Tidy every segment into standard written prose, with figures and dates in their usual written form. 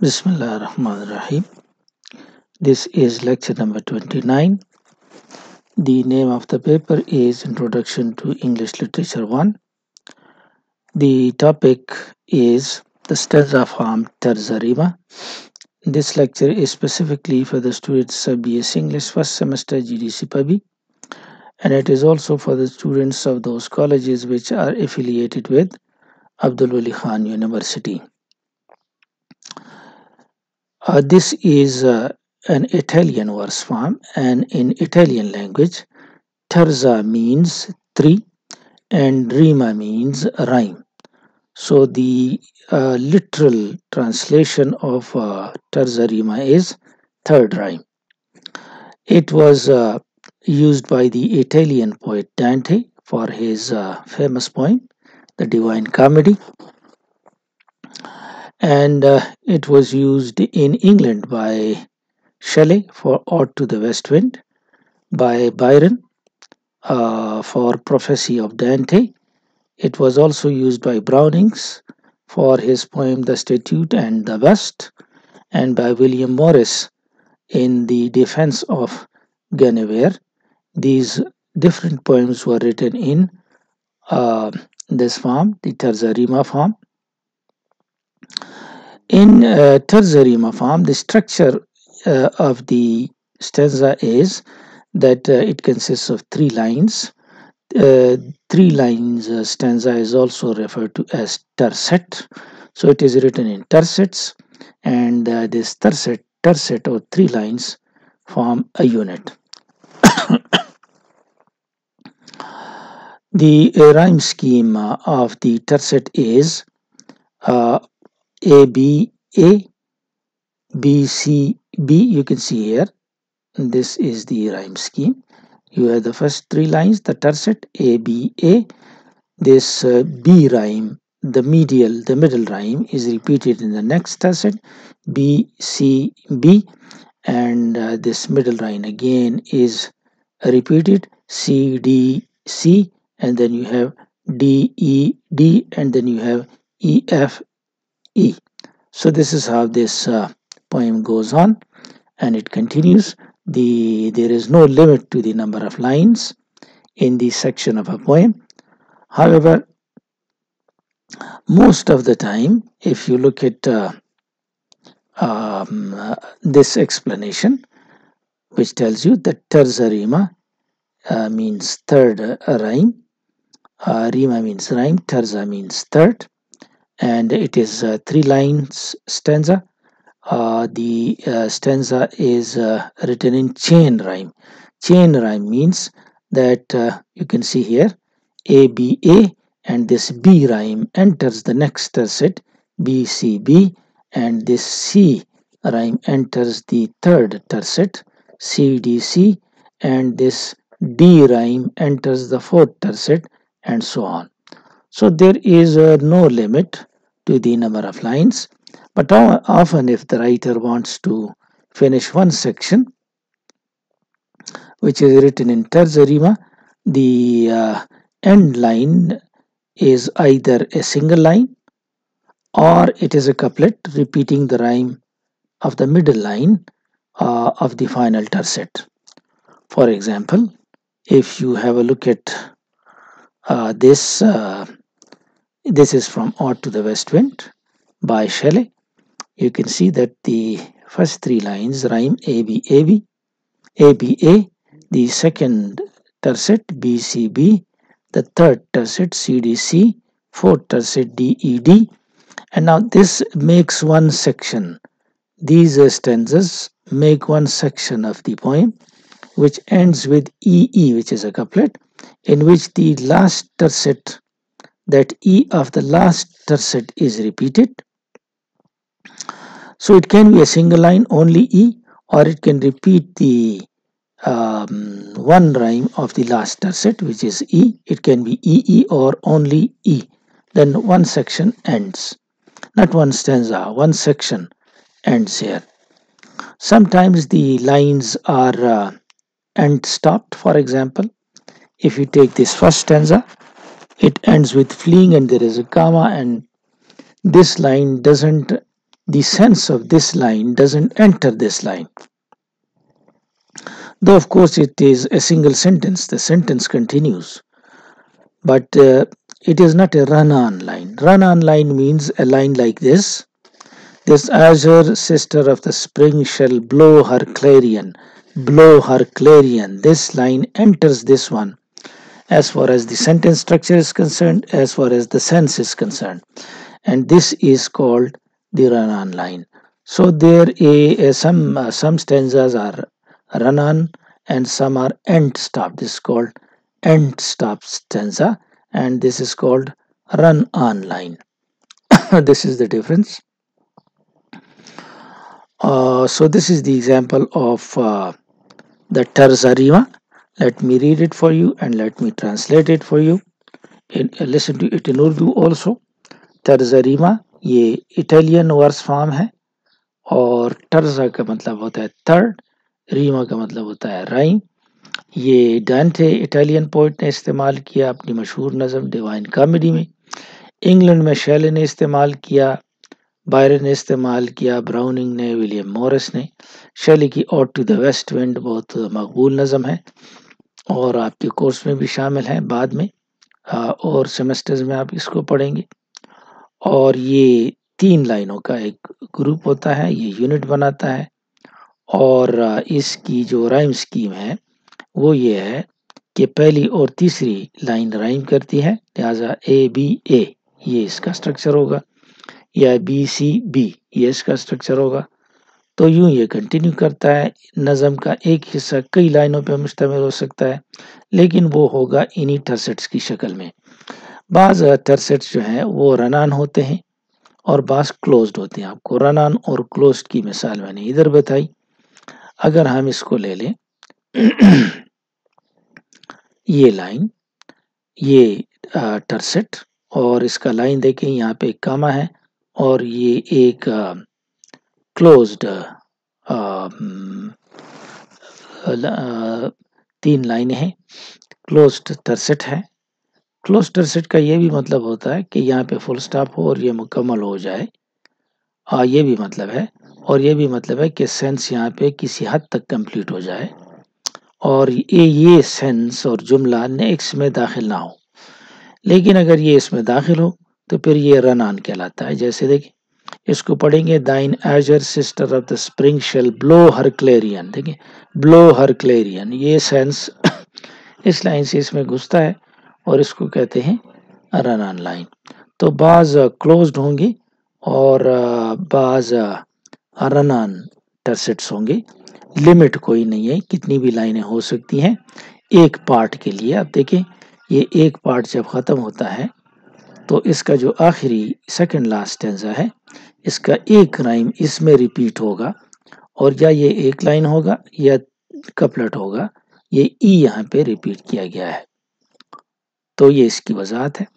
Bismillah ar-Rahman ar-Rahim. This is lecture number 29. The name of the paper is Introduction to English Literature 1. The topic is the stanza form Tarzarima. This lecture is specifically for the students of BS English first semester GDC PABI, and it is also for the students of those colleges which are affiliated with Abdul Wali Khan University. This is an Italian verse form, and in Italian language, Terza means three and rima means rhyme. So the literal translation of terza rima is third rhyme. It was used by the Italian poet Dante for his famous poem, The Divine Comedy, and it was used in England by Shelley for Ode to the West Wind, by Byron for Prophecy of Dante. It was also used by Brownings for his poem The Statute and the Bust, and by William Morris in the defense of Guinevere. These different poems were written in this form, the terza rima form. In terza rima form, the structure of the stanza is that it consists of three lines. Three lines stanza is also referred to as tercet. So it is written in tercets, and this tercet or three lines form a unit. The rhyme scheme of the tercet is A B A B C B. You can see here, this is the rhyme scheme. You have the first three lines, the tercet A B A. This B rhyme, the middle rhyme is repeated in the next tercet, B C B, and this middle rhyme again is repeated, C D C, and then you have D E D, and then you have E F E. So this is how this poem goes on, and it continues. There is no limit to the number of lines in the section of a poem. However, most of the time, if you look at this explanation, which tells you that terza rima means third rhyme, rima means rhyme, terza means third, and it is three lines stanza. The stanza is written in chain rhyme. Chain rhyme means that you can see here A B A, and this B rhyme enters the next tercet B C B, and this C rhyme enters the third tercet C D C, and this D rhyme enters the fourth tercet, and so on. So there is no limit to the number of lines, but often if the writer wants to finish one section which is written in terza rima, the end line is either a single line or it is a couplet repeating the rhyme of the middle line of the final tercet. For example, if you have a look at this is from Ode to the West Wind by Shelley. You can see that the first three lines rhyme A B A B, A B A, the second tercet B C B, the third tercet C D C, fourth tercet D E D, and now this makes one section. These stanzas make one section of the poem which ends with EE, which is a couplet, in which the last tercet, that E of the last tercet is repeated. So it can be a single line, only E, or it can repeat the one rhyme of the last tercet, which is E. It can be EE or only E. Then one section ends. Not one stanza, one section ends here. Sometimes the lines are end stopped. For example, if you take this first stanza, it ends with fleeing and there is a comma, and this line doesn't the sense of this line doesn't enter this line. Though of course it is a single sentence, the sentence continues, but it is not a run-on line. Run-on line means a line like this. This azure sister of the spring shall blow her clarion. Blow her clarion. This line enters this one as far as the sentence structure is concerned, as far as the sense is concerned. And this is called the run-on line. So there some stanzas are run-on and some are end-stop. This is called end-stop stanza, and this is called run-on line. This is the difference. So this is the example of the terza rima. Let me read it for you and let me translate it for you. Listen to it in Urdu also. तर्ज़ रीमा ये Italian verse form है और टर्ज़ा का मतलब होता है third, rima का मतलब होता है राइम। ये डांटे इटालियन पोइट ने इस्तेमाल किया अपनी मशहूर नज़म डिवाइन कॉमेडी में। इंग्लैंड में शेले ने इस्तेमाल किया, बायरन ने इस्तेमाल किया, ब्राउनिंग ने, विलियम मॉरिस ने। शेले की ode to the west wind बहुत मकबूल नज़म है और आपके कोर्स में भी शामिल है बाद में और सेमेस्टर्स में आप इसको पढ़ेंगे। और ये 3 लाइनों का एक ग्रुप होता है, ये यूनिट बनाता है और इसकी जो राइम स्कीम है वो ये है कि पहली और तीसरी लाइन राइम करती है, लिहाजा ए बी ए ये इसका स्ट्रक्चर होगा, या बी सी बी ये इसका स्ट्रक्चर होगा। तो यूं ये कंटिन्यू करता है। नज़म का एक हिस्सा कई लाइनों पर मुश्तमिल हो सकता है, लेकिन वो होगा इन्हीं टर्सेट्स की शक्ल में। बाज़ टर्सेट्स जो हैं वो रन ऑन होते हैं और बास क्लोज्ड होते हैं। आपको रन ऑन और क्लोज्ड की मिसाल मैंने इधर बताई। अगर हम इसको ले लें ये लाइन, ये टर्सेट और इसका लाइन देखें, यहाँ पे एक कामा है और ये एक क्लोज्ड 3 लाइनें हैं, क्लोज्ड टर्सेट है। क्लोज टर्सेट का ये भी मतलब होता है कि यहाँ पे फुल स्टॉप हो और ये मुकम्मल हो जाए, ये भी मतलब है। और ये भी मतलब है कि सेंस यहाँ पे किसी हद तक कंप्लीट हो जाए और ये सेंस और जुमला नेक्स्ट में दाखिल ना हो। लेकिन अगर ये इसमें दाखिल हो तो फिर ये रन ऑन कहलाता है। जैसे देखिए इसको पढ़ेंगे, thine azure sister of the spring shall blow her clarion. देखिए ब्लो हर क्लेरियन, ये सेंस इस लाइन से इसमें घुसता है और इसको कहते हैं रन ऑन लाइन। तो बाज क्लोज्ड होंगे और बाज रन ऑन टर्सेट्स होंगे। लिमिट कोई नहीं है, कितनी भी लाइनें हो सकती हैं एक पार्ट के लिए। अब देखें ये एक पार्ट जब ख़त्म होता है तो इसका जो आखिरी सेकंड लास्ट स्टेंजा है इसका एक राइम इसमें रिपीट होगा और या ये एक लाइन होगा या कपलेट होगा, ये ई यहाँ पे रिपीट किया गया है। तो ये इसकी वजाहत है।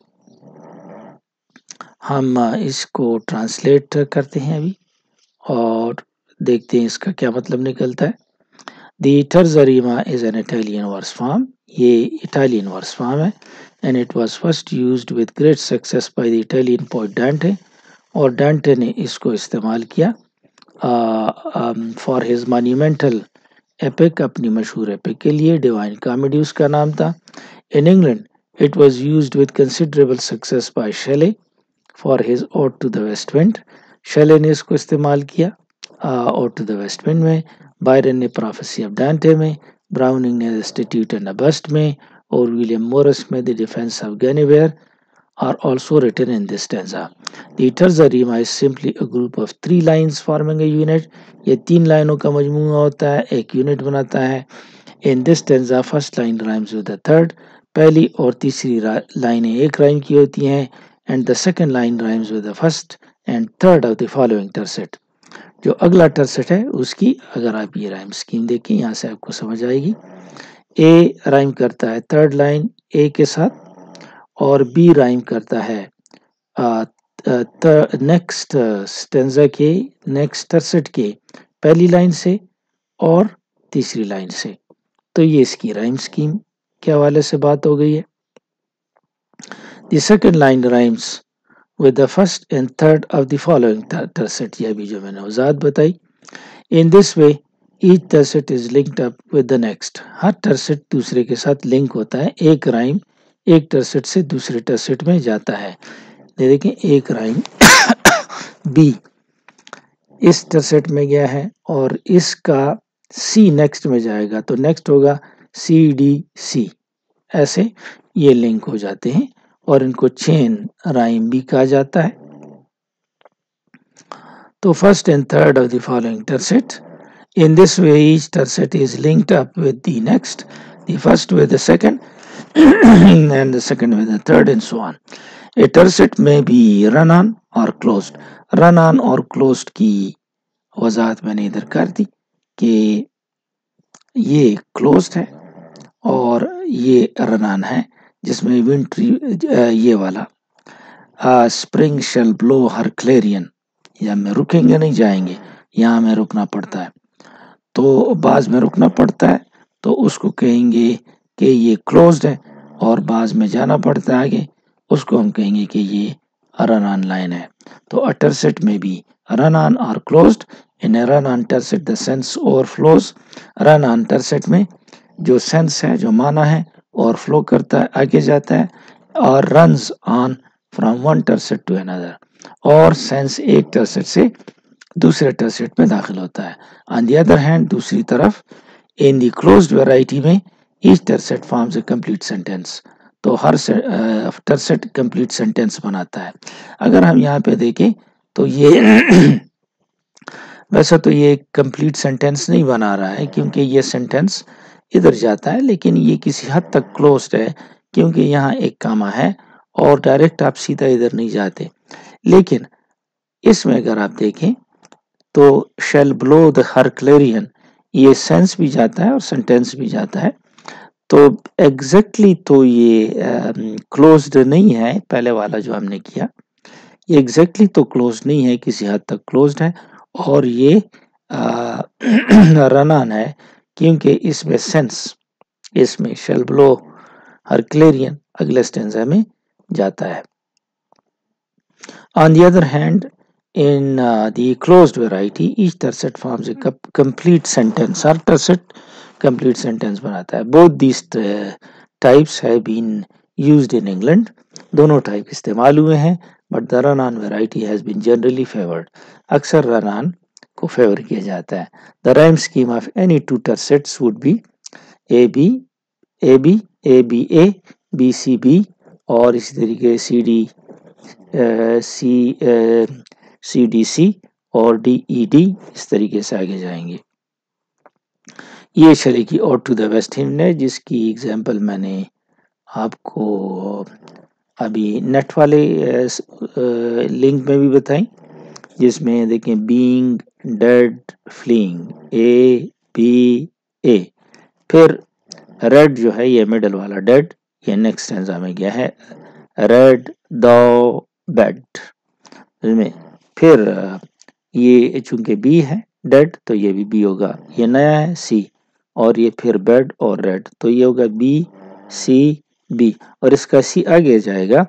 हम इसको ट्रांसलेट करते हैं अभी और देखते हैं इसका क्या मतलब निकलता है। The terza rima is an Italian verse form. ये Italian verse form है and it was first used with great success by the Italian poet Dante और Dante ने इसको इस्तेमाल किया for his monumental epic, अपनी मशहूर epic के लिए। डिवाइन कॉमेडी उसका नाम था। In England it was used with considerable success by Shelley for his Ode to the West Wind. Shelley ने इसको इस्तेमाल किया Ode to the West Wind में, बायरन ने प्रोफेसी ऑफ डांटे में, ब्राउनिंग ने इंस्टीट्यूट एंड बस्ट में और विलियम मोरिस में the defence of Guenevere are also written in this stanza. The terza rima is simply a group of 3 lines forming a unit. ये 3 लाइनों का मजमूआ होता है, एक यूनिट बनाता है। In this stanza first line rhymes with the third. पहली और तीसरी लाइनें एक राइम की होती हैं and the second line rhymes with the first and third of the following tercet. जो अगला टर्सेट है उसकी अगर आप ये राइम स्कीम देखें यहाँ से आपको समझ आएगी। ए राइम करता है थर्ड लाइन ए के साथ और बी राइम करता है नेक्स्ट स्टेंजा के नेक्स्ट टर्सेट के पहली लाइन से और तीसरी लाइन से। तो ये इसकी राइम स्कीम के हवाले से बात हो गई है। The second line rhymes with the first and third of the following tercet, यह भी जो मैंने वजाहत बताई. In this way each tercet is linked up with the next. Her tercet दूसरे के साथ लिंक होता है. एक राइम एक tercet से दूसरे tercet में जाता है. देखें एक राइम B इस tercet में गया है और इसका C नेक्स्ट में जाएगा तो नेक्स्ट होगा CDC. ऐसे ये लिंक हो जाते हैं और इनको चेन राइम भी कहा जाता है. तो first and third of the following tercet. In this way each tercet is linked up with the next, the first with the second and the second with the third and so on. A tercet may be run on or closed. Run on और closed की वजाहत मैंने इधर कर दी कि ये closed है और ये रन ऑन है जिसमें विंट्री ये वाला spring shall blow her clarion, या में रुकेंगे नहीं जाएंगे, यहाँ में रुकना पड़ता है. तो बाज में रुकना पड़ता है तो उसको कहेंगे कि ये क्लोज्ड है और बाज में जाना पड़ता है आगे, उसको हम कहेंगे कि ये रन ऑन लाइन है. तो अ tercet में भी रन ऑन और closed. In A run on tercet the sense overflows. Run on tercet में जो सेंस है जो माना है और फ्लो करता है आगे जाता है. और runs on from one tercet to another, और सेंस एक tercet से दूसरे tercet में दाखिल होता है. ऑन द अदर हैंड दूसरी तरफ इन द क्लोज्ड वैरायटी में each tercet forms a complete sentence. तो हर tercet कंप्लीट सेंटेंस बनाता है. अगर हम यहाँ पे देखें तो ये वैसे तो ये कंप्लीट सेंटेंस नहीं बना रहा है क्योंकि ये सेंटेंस इधर जाता है, लेकिन ये किसी हद तक क्लोज्ड है क्योंकि यहाँ एक कामा है और डायरेक्ट आप सीधा इधर नहीं जाते. लेकिन इसमें अगर आप देखें तो shall blow the her clarion, ये सेंस भी जाता है और सेंटेंस भी जाता है. तो एग्जैक्टली तो ये क्लोज्ड नहीं है. पहले वाला जो हमने किया ये एग्जैक्टली तो क्लोज्ड नहीं है, किसी हद तक क्लोज्ड है. और ये रन ऑन है क्योंकि इसमें सेंस, इसमें शेल ब्लो हर क्लेरियन अगले स्टेंजा में जाता है. On the other hand, in the closed variety, each tercet forms a complete sentence. Her tercet complete sentence बनाता है. Both these types have been used in England. दोनों type इस्तेमाल हुए हैं, but the run-on variety has been generally favored. अक्सर run-on को favour किया जाता है. The rhyme scheme of any two tercets would be AB, AB, ABA, BCB और इसी तरीके CD, CDC और DED इस तरीके से आगे जाएंगे. ये चलेगी और टू द वेस्ट हिंद है जिसकी एग्जांपल मैंने आपको अभी नेट वाले लिंक में भी बताई, जिसमें देखें बीइंग, डेड, फ्लीइंग, ABA. फिर रेड जो है ये मिडल वाला डेड, ये नेक्स्ट स्टेंजा में गया है रेड द बेड में. फिर ये चूंकि बी है डेड तो ये भी बी होगा. ये नया है सी और ये फिर बेड और रेड तो ये होगा BCB और इसका सी आगे जाएगा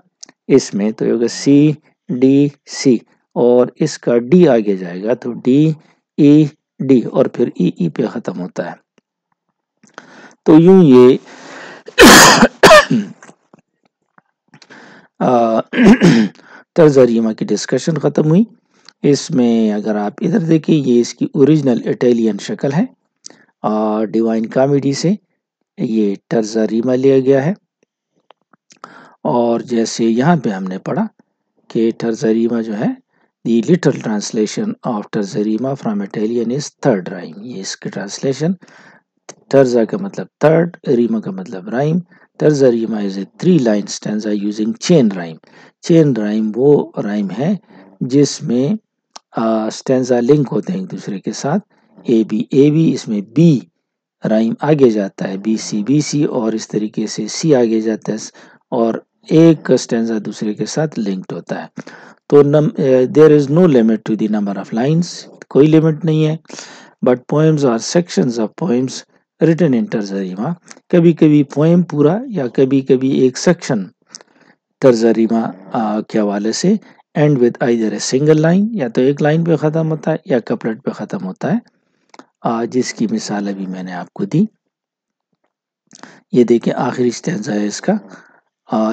इसमें तो ये होगा CDC और इसका डी आगे जाएगा तो DED और फिर EE पे खत्म होता है. तो यूं ये तर्ज़-ए-रीमा की डिस्कशन ख़त्म हुई. इसमें अगर आप इधर देखिए ये इसकी ओरिजिनल इटालियन शक्ल है और डिवाइन कॉमेडी से ये तर्ज़-ए-रीमा लिया गया है. और जैसे यहाँ पे हमने पढ़ा कि तर्ज़-ए-रीमा जो है the literal translation of terza rima from Italian is third rhyme. ये इसकी ट्रांसलेशन, तर्ज़ा का मतलब थर्ड, रीमा का मतलब rhyme. Terza rima is a 3-line stanza using chain rhyme. Chain rhyme वो राइम है जिसमें स्टेंजा लिंक होते हैं एक दूसरे के साथ. AB इसमें बी राइम आगे जाता है BC और इस तरीके से सी आगे जाता है और एक स्टेंजा दूसरे के साथ लिंक्ड होता है. तो there is no limit to the number of lines, कोई लिमिट नहीं है. But poems are sections of poems written in terza rima. कभी कभी पोएम पूरा या कभी कभी एक सेक्शन टर्जरीमा के हवाले से and with either a single line, या तो एक लाइन पे ख़त्म होता है या कपलेट पे ख़त्म होता है, जिसकी मिसाल अभी मैंने आपको दी। ये देखिए आखिरी स्टैंजा है इसका,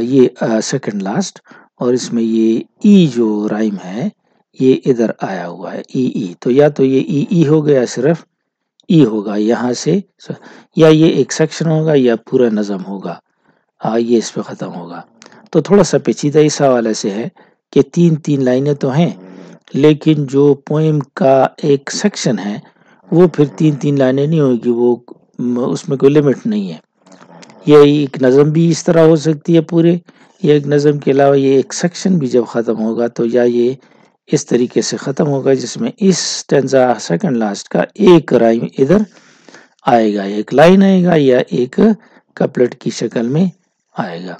ये सेकंड लास्ट, और इसमें ये ई जो राइम है ये इधर आया हुआ है ई, तो या तो ये ई हो गया, सिर्फ ई होगा यहाँ से, या ये एक सेक्शन होगा या पूरा नज़म होगा, ये इस पे ख़त्म होगा। तो थोड़ा सा पेचीदा इस हवाले से है कि 3-3 लाइनें तो हैं, लेकिन जो पोएम का एक सेक्शन है वो फिर 3-3 लाइनें नहीं होगी, वो उसमें कोई लिमिट नहीं है। ये एक नज़म भी इस तरह हो सकती है पूरे, या एक नज़म के अलावा ये एक सेक्शन भी जब ख़त्म होगा तो या ये इस तरीके से ख़त्म होगा जिसमें इस स्टैंजा सेकंड लास्ट का एक राइम इधर आएगा, एक लाइन आएगा या एक कपलेट की शक्ल में आएगा।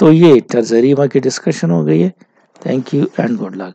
तो ये टर्जरीमा की डिस्कशन हो गई है। Thank you and good luck.